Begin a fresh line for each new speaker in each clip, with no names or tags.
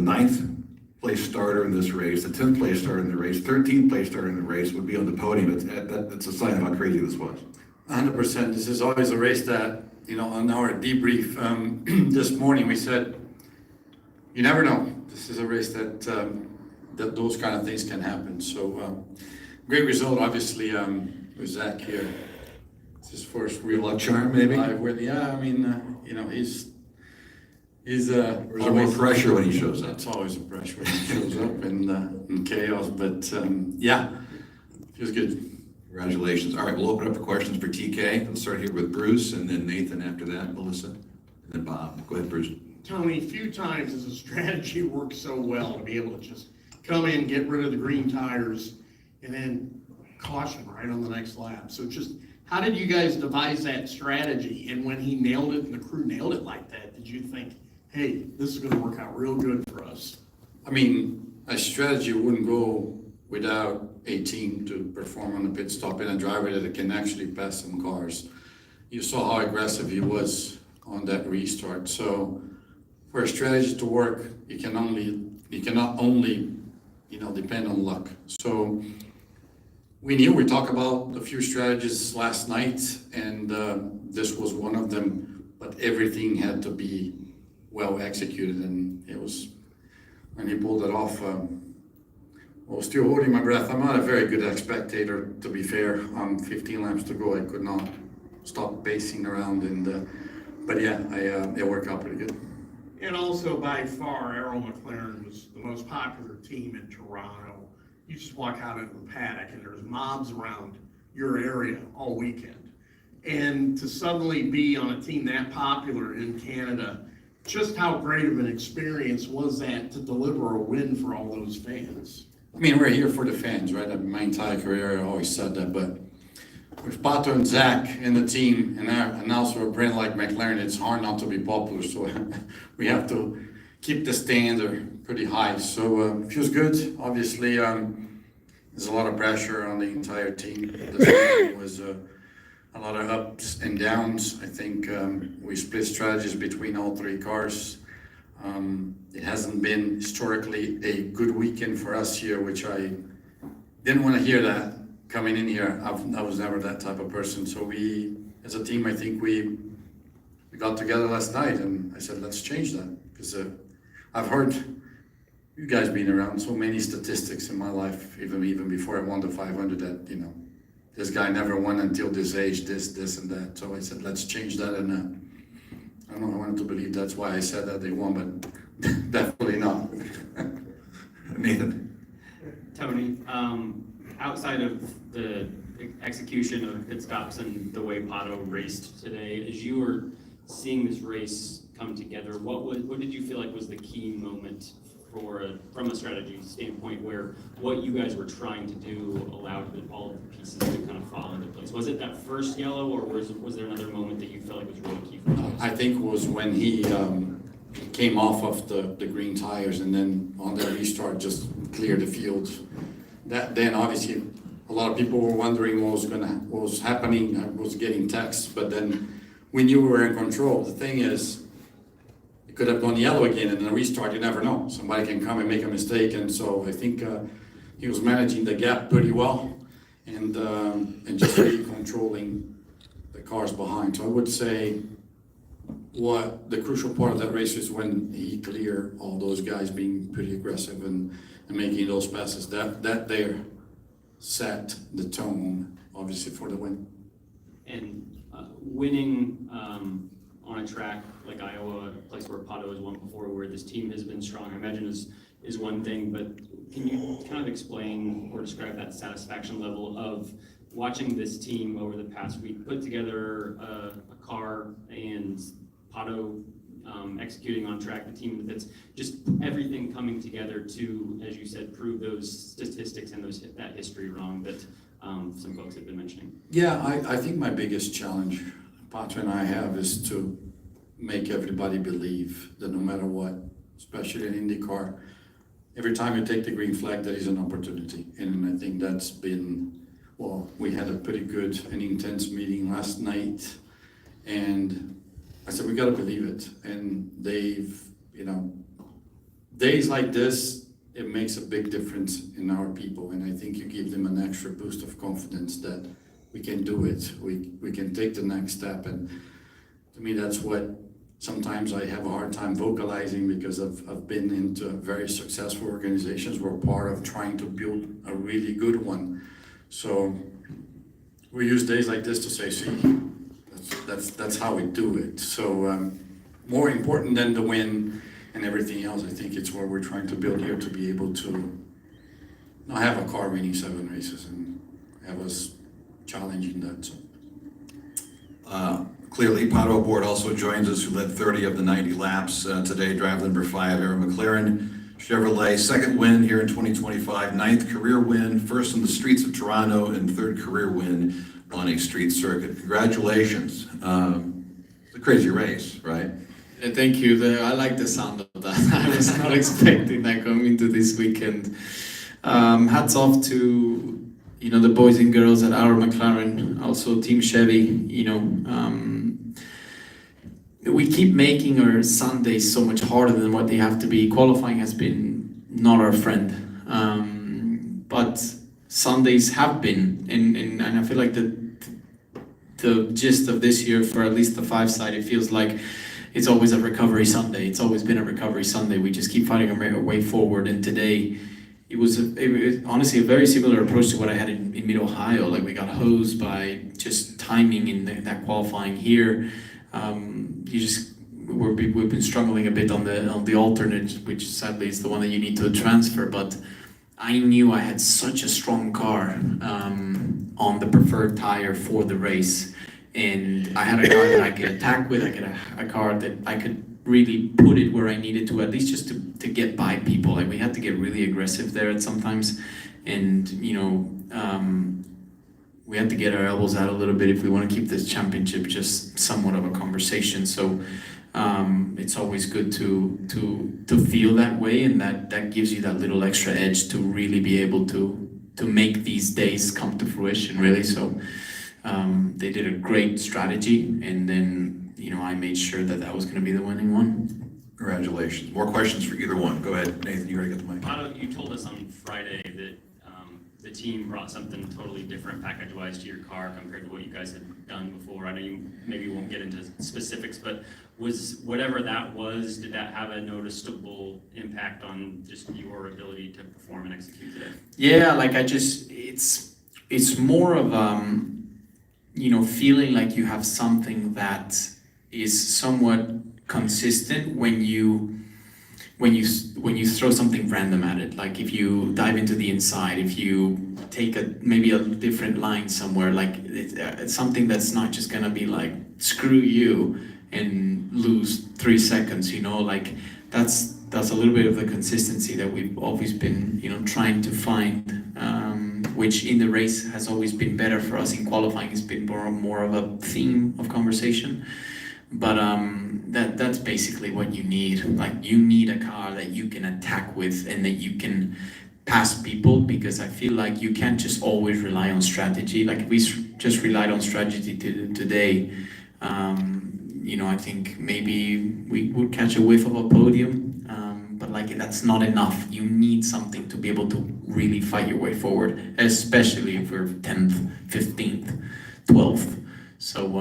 ninth place starter in this race, the 10th place starter in the race, 13th place starter in the race would be on the podium. That's a sign of how crazy this was.
100%. This is always a race that, on our debrief this morning, we said, you never know. This is a race that those kind of things can happen. So great result, obviously, with Zach here. It's his first real
luck charm, maybe.
He's
There's more pressure when he shows up.
It's always a pressure when he shows up in chaos, but feels good.
Congratulations. All right, we'll open up for questions for TK. Let's start here with Bruce, and then Nathan after that, Melissa, and then Bob. Go ahead, Bruce.
Tony, few times has a strategy worked so well to be able to just come in, get rid of the green tires, and then caution right on the next lap. So just, how did you guys devise that strategy? And when he nailed it and the crew nailed it like that, did you think, hey, this is gonna work out real good for us?
I mean, a strategy wouldn't go without a team to perform on the pit stop and a driver that can actually pass some cars. You saw how aggressive he was on that restart. So for a strategy to work, you cannot only depend on luck. So we talked about a few strategies last night, and this was one of them, but everything had to be well executed, and it was, when he pulled it off, I was still holding my breath. I'm not a very good spectator, to be fair. 15 laps to go, I could not stop pacing around, but yeah, it worked out pretty good.
And also, by far, Arrow McLaren was the most popular team in Toronto. You just walk out into the paddock and there's mobs around your area all weekend. And to suddenly be on a team that popular in Canada, just how great of an experience was that to deliver a win for all those fans?
I mean, we're here for the fans, right? My entire career, I always said that, but with Pato and Zach and the team, and also a brand like McLaren, it's hard not to be popular, so we have to keep the standard pretty high. So it feels good. Obviously, there's a lot of pressure on the entire team. There was a lot of ups and downs. I think we split strategies between all three cars. It hasn't been historically a good weekend for us here, which I didn't want to hear that coming in here. I was never that type of person. So we, as a team, I think we got together last night and I said, let's change that. Because I've heard you guys being around so many statistics in my life, even before I won the 500, that, this guy never won until this age, this and that. So I said, let's change that. And I don't know, I wanted to believe that's why I said that they won, but definitely not.
Nathan.
Tony, outside of the execution of pit stops and the way Pato raced today, as you were seeing this race come together, what did you feel like was the key moment from a strategy standpoint where what you guys were trying to do allowed all of the pieces to kind of fall into place? Was it that first yellow, or was there another moment that you felt like was really key for you?
I think it was when he came off of the green tires and then on the restart just cleared the field. Then obviously a lot of people were wondering what was happening. I was getting texts, but then we knew we were in control. The thing is, it could have gone yellow again, and in a restart, you never know. Somebody can come and make a mistake, and so I think he was managing the gap pretty well, and just really controlling the cars behind. So I would say what the crucial part of that race is when he cleared all those guys being pretty aggressive and making those passes. That there set the tone, obviously, for the win.
And winning on a track like Iowa, a place where Pato has won before, where this team has been strong, I imagine is one thing, but can you kind of explain or describe that satisfaction level of watching this team over the past week put together a car and Pato executing on track, the team that's just everything coming together to, as you said, prove those statistics and that history wrong that some folks have been mentioning?
Yeah, I think my biggest challenge, Pato and I have, is to make everybody believe that no matter what, especially in IndyCar, every time you take the green flag, there is an opportunity. And I think that's been, well, we had a pretty good and intense meeting last night, and I said, we got to believe it. And they've, days like this, it makes a big difference in our people, and I think you give them an extra boost of confidence that we can do it, we can take the next step, and to me, that's what sometimes I have a hard time vocalizing, because I've been into very successful organizations. We're part of trying to build a really good one. So we use days like this to say, see, that's how we do it. So more important than the win and everything else, I think it's what we're trying to build here, to be able to not have a car winning 7 races and have us challenging that. So.
Clearly, Pato Board also joins us, who led 30 of the 90 laps today, drive number 5, Aaron McLaren. Chevrolet, second win here in 2025, 9th career win, first in the streets of Toronto, and 3rd career win on a street circuit. Congratulations. It's a crazy race, right?
Thank you. I like the sound of that. I was not expecting that coming into this weekend. Hats off to the boys and girls at our McLaren, also Team Chevy. We keep making our Sundays so much harder than what they have to be. Qualifying has been not our friend, but Sundays have been, and I feel like the gist of this year, for at least the 5 side, it feels like it's always a recovery Sunday. It's always been a recovery Sunday. We just keep fighting our way forward, and today it was honestly a very similar approach to what I had in Mid-Ohio. Like, we got hosed by just timing in that qualifying here. We've been struggling a bit on the alternate, which sadly is the one that you need to transfer. But I knew I had such a strong car on the preferred tire for the race, and I had a car that I could attack with. I had a car that I could really put it where I needed to, at least just to get by people. Like, we had to get really aggressive there at sometimes, and we had to get our elbows out a little bit if we want to keep this championship just somewhat of a conversation. So it's always good to feel that way, and that gives you that little extra edge to really be able to make these days come to fruition, really. So they did a great strategy, and then I made sure that was going to be the winning one.
Congratulations. More questions for either one. Go ahead, Nathan, you already got the mic.
Pato, you told us on Friday that the team brought something totally different package-wise to your car compared to what you guys had done before. I know you maybe won't get into specifics, but was whatever that was, did that have a noticeable impact on just your ability to perform and execute today?
Yeah, like it's more of feeling like you have something that is somewhat consistent when you throw something random at it. Like, if you dive into the inside, if you take maybe a different line somewhere, like it's something that's not just gonna be like, screw you and lose 3 seconds, like that's a little bit of the consistency that we've always been trying to find, which in the race has always been better for us. In qualifying, it's been more of a theme of conversation. But that's basically what you need. Like, you need a car that you can attack with and that you can pass people, because I feel like you can't just always rely on strategy. Like, if we just relied on strategy today, I think maybe we would catch a whiff of a podium. But that's not enough. You need something to be able to really fight your way forward, especially if we're 10th, 15th, 12th. So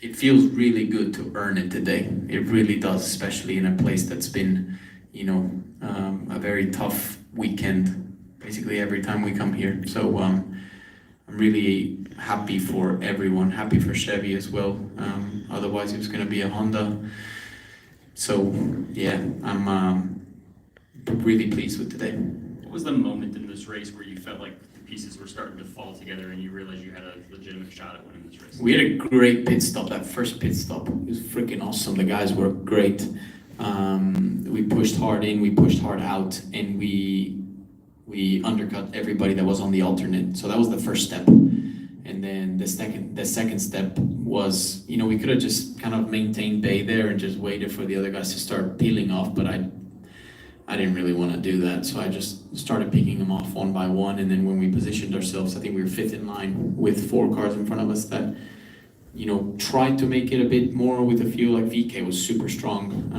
it feels really good to earn it today. It really does, especially in a place that's been, a very tough weekend, basically every time we come here. So I'm really happy for everyone, happy for Chevy as well. Otherwise it was going to be a Honda. So yeah, I'm really pleased with today.
What was the moment in this race where you felt like the pieces were starting to fall together and you realized you had a legitimate shot at winning this race?
We had a great pit stop. That first pit stop, it was freaking awesome. The guys were great. We pushed hard in, we pushed hard out, and we undercut everybody that was on the alternate. So that was the first step. And then the second step was, we could have just kind of maintained bay there and just waited for the other guys to start peeling off, but I didn't really want to do that. So I just started picking them off one by one. And then when we positioned ourselves, I think we were 5th in line with 4 cars in front of us that, tried to make it a bit more with the fuel. Like, VK was super strong.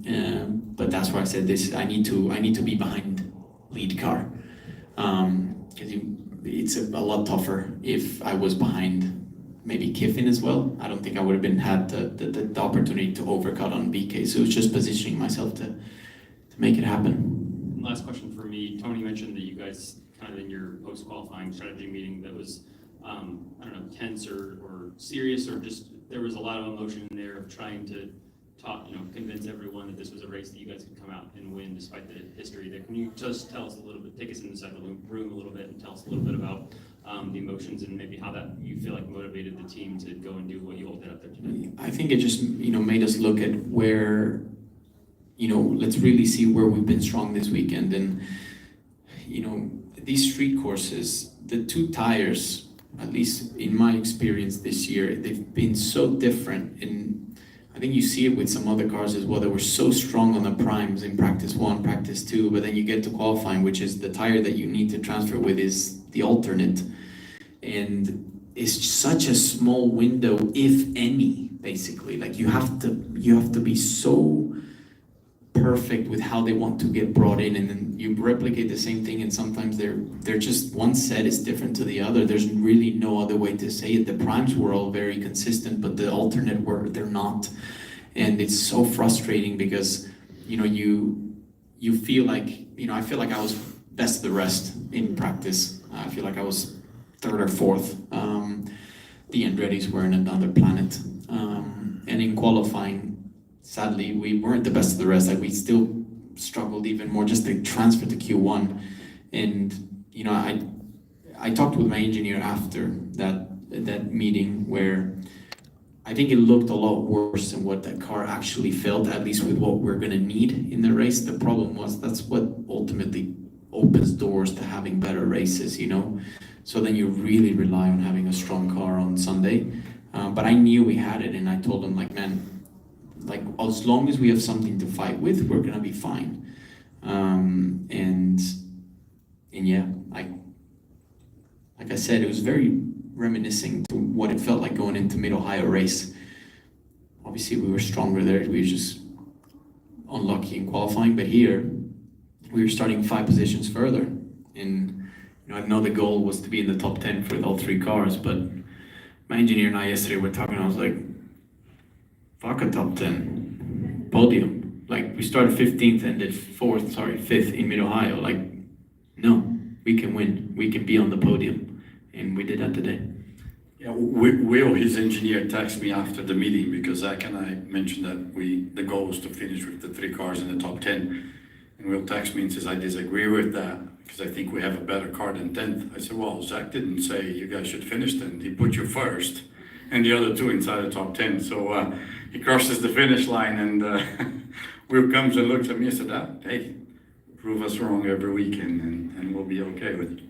But that's why I said this. I need to be behind lead car, because it's a lot tougher if I was behind maybe Kiffin as well. I don't think I would have had the opportunity to overcut on BK. So it's just positioning myself to make it happen.
Last question for me. Tony mentioned that you guys kind of in your post-qualifying strategy meeting that was, I don't know, tense or serious, or just there was a lot of emotion in there of trying to convince everyone that this was a race that you guys could come out and win despite the history there. Can you just tell us a little bit, take us inside the room a little bit and tell us a little bit about the emotions and maybe how that you feel like motivated the team to go and do what you all did up there today?
I think it just, made us look at where, let's really see where we've been strong this weekend. And, these street courses, the two tires, at least in my experience this year, they've been so different. And I think you see it with some other cars as well that were so strong on the primes in practice 1, practice 2, but then you get to qualifying, which is the tire that you need to transfer with is the alternate. And it's such a small window, if any, basically. Like you have to be so perfect with how they want to get brought in, and then you replicate the same thing, and sometimes they're just one set is different to the other. There's really no other way to say it. The primes were all very consistent, but the alternate they're not. And it's so frustrating because you feel like I feel like I was best of the rest in practice. I feel like I was 3rd or 4th. The Andretti's were in another planet. And in qualifying, sadly, we weren't the best of the rest. Like we still struggled even more just to transfer to Q1. And I talked with my engineer after that meeting where I think it looked a lot worse than what that car actually felt, at least with what we're gonna need in the race. The problem was that's what ultimately opens doors to having better races, So then you really rely on having a strong car on Sunday. But I knew we had it, and I told them, man, as long as we have something to fight with, we're gonna be fine. And yeah, like I said, it was very reminiscing to what it felt like going into Mid-Ohio race. Obviously, we were stronger there. We were just unlucky in qualifying, but here we were starting 5 positions further. And I know the goal was to be in the top 10 for all 3 cars, but my engineer and I yesterday were talking. I was like, fuck a top 10 podium. Like we started 15th and did 5th in Mid-Ohio. Like, no, we can win. We can be on the podium, and we did that today.
Yeah, Will, his engineer, texted me after the meeting because Zach and I mentioned that the goal was to finish with the 3 cars in the top 10. And Will texts me and says, I disagree with that because I think we have a better car than 10th. I said, well, Zach didn't say you guys should finish 10th. He put you first and the other 2 inside the top 10. So he crosses the finish line, and Will comes and looks at me and said, hey, prove us wrong every weekend and we'll be okay with it.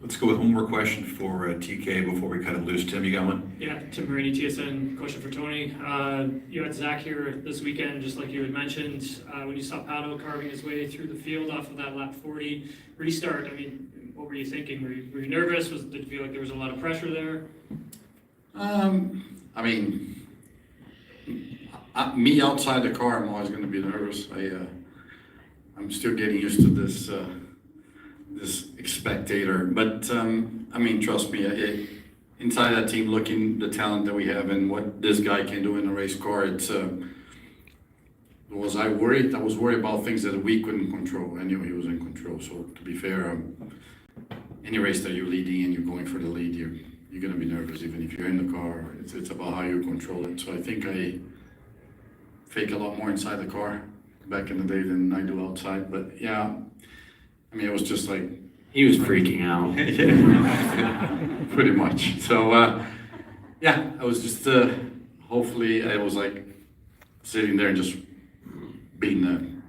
Let's go with one more question for TK before we cut it loose. Tim, you got one?
Yeah, Tim Marini, TSN, question for Tony. You had Zach here this weekend, just like you had mentioned. When you saw Pato carving his way through the field off of that lap 40 restart, what were you thinking? Were you nervous? Did you feel like there was a lot of pressure there?
Me outside the car, I'm always going to be nervous. I'm still getting used to this spectator, but trust me, inside that team, looking the talent that we have and what this guy can do in a race car, was I worried? I was worried about things that we couldn't control. I knew he was in control. So to be fair, any race that you're leading and you're going for the lead, you're going to be nervous even if you're in the car. It's about how you control it. So I think I fake a lot more inside the car back in the day than I do outside. But yeah, it was just like,
He was freaking out.
yeah, pretty much. So I was just hopefully I was like sitting there and just being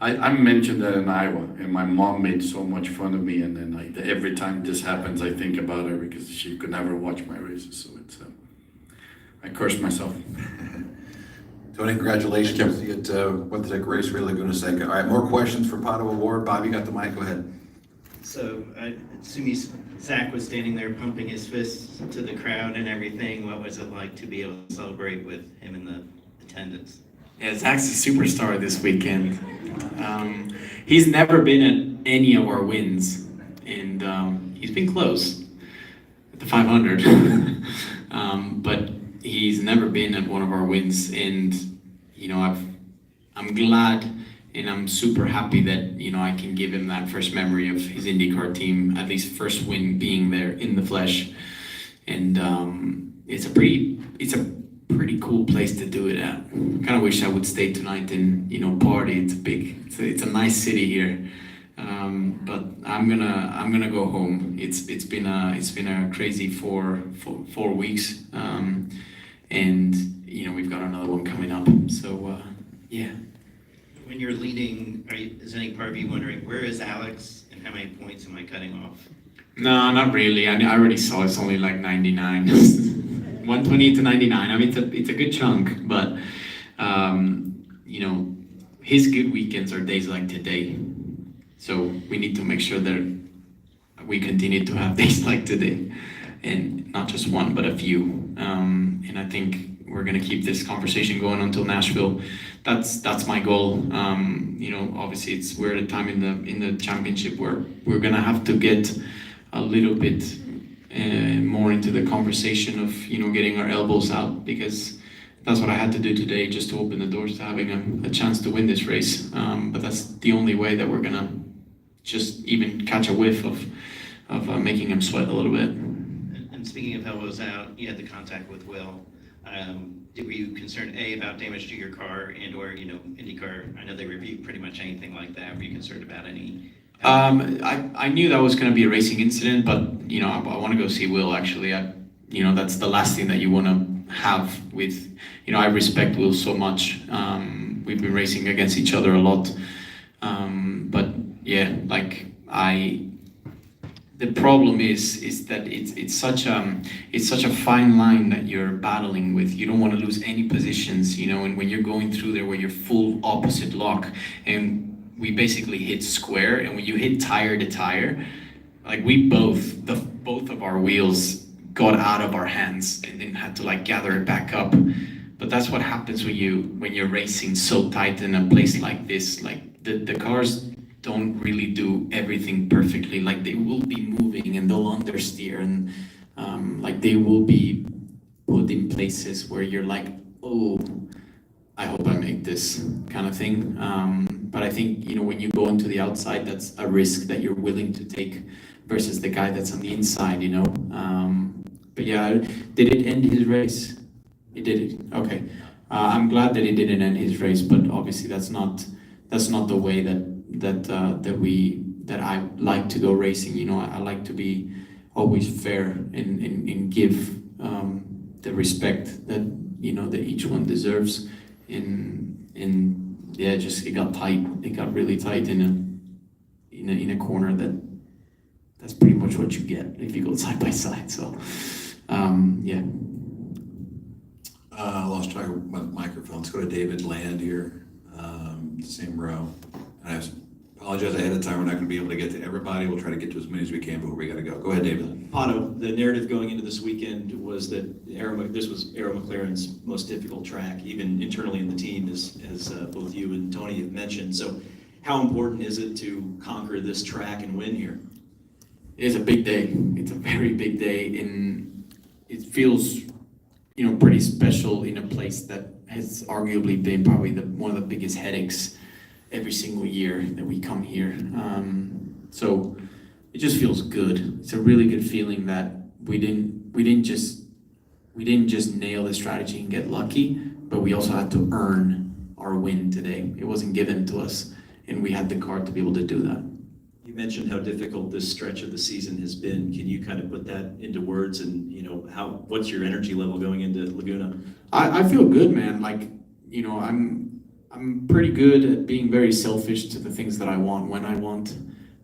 I mentioned that in Iowa, and my mom made so much fun of me, and then every time this happens I think about her because she could never watch my races, so it's I curse myself.
Tony, congratulations. What the race really going to say. All right, more questions for Pato Award. Bob, you got the mic. Go ahead.
So I assume Zach was standing there pumping his fists to the crowd and everything. What was it like to be able to celebrate with him in the attendance?
Yeah, Zach's a superstar this weekend. He's never been at any of our wins, and he's been close at the 500. But he's never been at one of our wins, and I'm glad and I'm super happy that I can give him that first memory of his IndyCar team, at least first win being there in the flesh, and it's a pretty cool place to do it at. Kind of wish I would stay tonight and party. It's a nice city here, but I'm gonna go home. It's been a crazy four weeks, and we've got another one coming up. So yeah.
When you're leading, is any part of you wondering, where is Alex and how many points am I cutting off?
No, not really. I already saw it's only like 99. 120 to 99. I mean, it's a good chunk, but his good weekends are days like today. So we need to make sure that we continue to have days like today, and not just one, but a few. And I think we're gonna keep this conversation going until Nashville. That's my goal. Obviously we're at a time in the championship where we're gonna have to get a little bit more into the conversation of getting our elbows out, because that's what I had to do today just to open the doors to having a chance to win this race. But that's the only way that we're gonna just even catch a whiff of making him sweat a little bit.
And speaking of elbows out, you had the contact with Will. Were you concerned, about damage to your car and/or, IndyCar? I know they review pretty much anything like that. Were you concerned about any?
I knew that was going to be a racing incident, but I want to go see Will. Actually, that's the last thing that you want to have with. I respect Will so much. We've been racing against each other a lot, but yeah, the problem is that it's such a fine line that you're battling with. You don't want to lose any positions, and when you're going through there where you're full opposite lock, and we basically hit square, and when you hit tire to tire, like both of our wheels got out of our hands and then had to gather it back up. But that's what happens when you're racing so tight in a place like this. The cars don't really do everything perfectly. They will be moving and they'll understeer, and they will be put in places where you're like, oh, I hope I make this kind of thing. But I think when you go into the outside, that's a risk that you're willing to take versus the guy that's on the inside. But yeah, did it end his race? It did it. Okay. I'm glad that it didn't end his race, but obviously that's not the way that I like to go racing. I like to be always fair and give the respect that that each one deserves. And yeah, it got tight. It got really tight in a corner that's pretty much what you get if you go side by side. So yeah.
Lost track of my microphone. Let's go to David Land here, same row. And I apologize ahead of time. We're not going to be able to get to everybody. We'll try to get to as many as we can, but we got to go. Go ahead, David.
Pato, the narrative going into this weekend was that this was Arrow McLaren's most difficult track, even internally in the team, as both you and Tony have mentioned. So how important is it to conquer this track and win here?
It is a big day. It's a very big day, and it feels pretty special in a place that has arguably been probably one of the biggest headaches every single year that we come here. So it just feels good. It's a really good feeling that we didn't just nail the strategy and get lucky, but we also had to earn our win today. It wasn't given to us, and we had the car to be able to do that.
You mentioned how difficult this stretch of the season has been. Can you kind of put that into words, and what's your energy level going into Laguna?
I feel good, man. I'm pretty good at being very selfish to the things that I want when I want,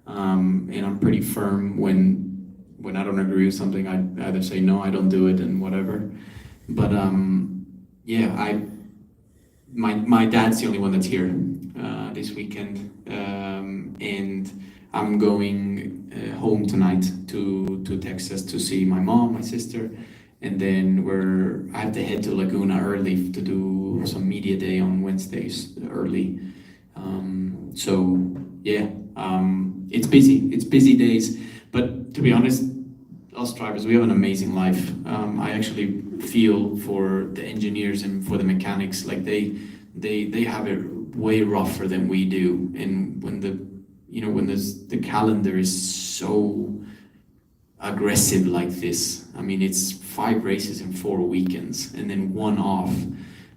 and I'm pretty firm when I don't agree with something. I either say no, I don't do it, and whatever. But yeah, my dad's the only one that's here this weekend, and I'm going home tonight to Texas to see my mom, my sister, and then I have to head to Laguna early to do some media day on Wednesdays early. So yeah, it's busy days, but to be honest, us drivers, we have an amazing life. I actually feel for the engineers and for the mechanics, like they have it way rougher than we do. And when the calendar is so aggressive like this, I mean, it's 5 races in 4 weekends and then 1 off.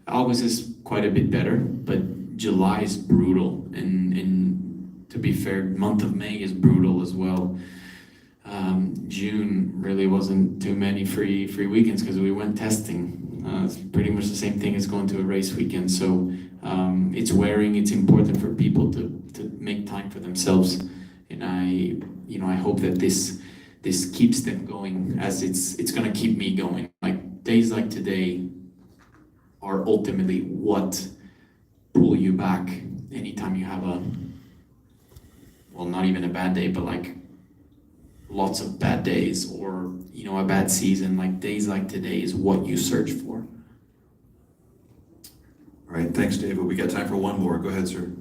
August is quite a bit better, but July is brutal, and to be fair, month of May is brutal as well. June really wasn't too many free weekends because we went testing. It's pretty much the same thing as going to a race weekend. So it's wearing. It's important for people to make time for themselves, and I hope that this keeps them going, as it's gonna keep me going. Like days like today are ultimately what pull you back anytime you have not even a bad day, but like lots of bad days, or a bad season. Like days like today is what you search for.
All right, thanks, David. We got time for one more. Go ahead, sir.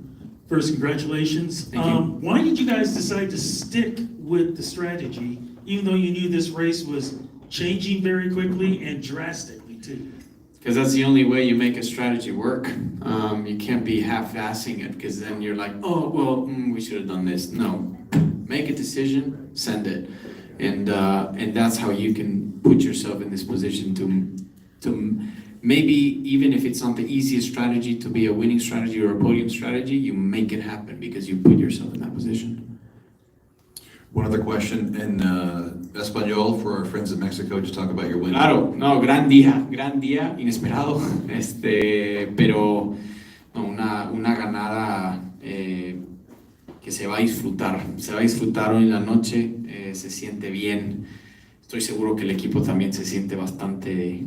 First, congratulations.
Thank you.
Why did you guys decide to stick with the strategy, even though you knew this race was changing very quickly and drastically too?
Because that's the only way you make a strategy work. You can't be half-assing it, because then you're like, oh, well, we should have done this. No, make a decision, send it. And that's how you can put yourself in this position to maybe, even if it's not the easiest strategy to be a winning strategy or a podium strategy, you make it happen because you put yourself in that position.
One other question in Espanol for our friends in Mexico. Just talk about your win.
Claro, no, gran día, inesperado, pero no, una ganada que se va a disfrutar hoy en la noche, se siente bien. Estoy seguro que el equipo también se siente bastante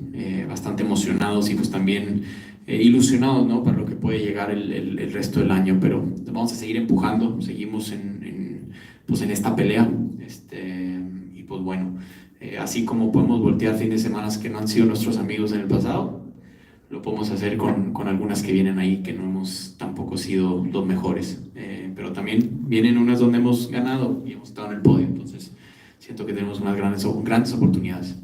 emocionados y pues también ilusionados, ¿no? Para lo que puede llegar el resto del año, pero vamos a seguir empujando, seguimos en esta pelea, y pues bueno, así como podemos voltear fin de semana que no han sido nuestros amigos en el pasado, lo podemos hacer con algunas que vienen ahí que no hemos tampoco sido los mejores, pero también vienen unas donde hemos ganado y hemos estado en el podio, entonces siento que tenemos unas grandes oportunidades.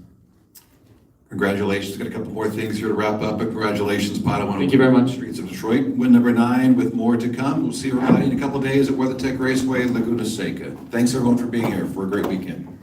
Congratulations. Got a couple more things here to wrap up, but congratulations, Padawan.
Thank you very much.
Streets of Detroit. Win number 9 with more to come. We'll see you in a couple days at WeatherTech Raceway, Laguna Seca. Thanks everyone for being here for a great weekend.